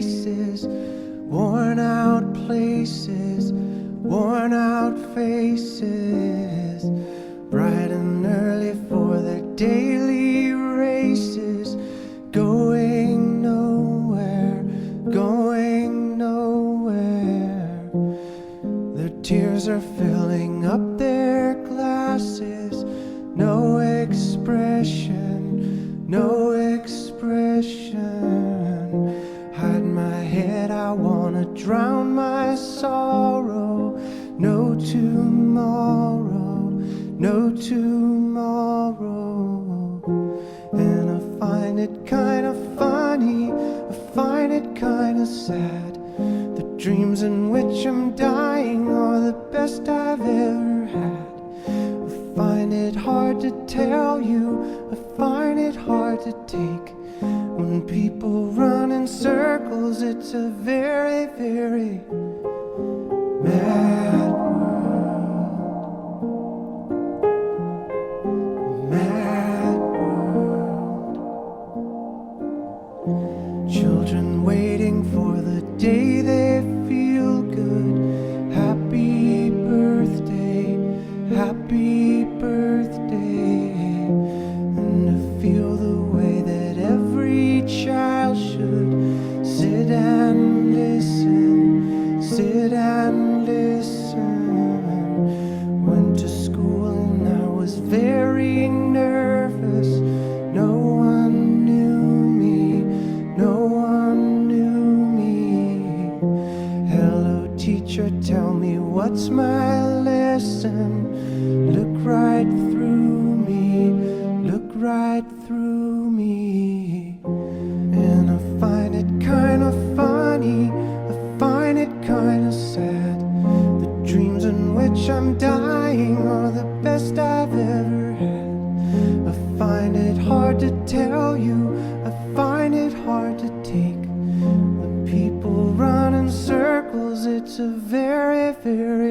faces, worn out places, worn out faces, bright and early for their daily races, going nowhere, going nowhere. Their tears are filling up their glasses, no expression, no expression. Hide my head, I wanna drown my sorrow. No tomorrow, no tomorrow. And I find it kinda funny, I find it kinda sad. The dreams in which I'm dying are the best I've ever had. I find it hard to tell you, I find it hard to take. When people run in circles, it's a very, very mad world. Mad world. Children waiting for the day they feel good. Happy birthday, happy birthday. And to feel the way that every child should sit and listen, sit and listen. Went to school and I was very nervous. No one knew me, no one knew me. Hello teacher, tell me what's my lesson. Look right through me, look right through me. And I find it kinda funny, I find it kinda sad. The dreams in which I'm dying are the best I've ever had. I find it hard to tell you, I find it hard to take. When people run in circles, it's a very, very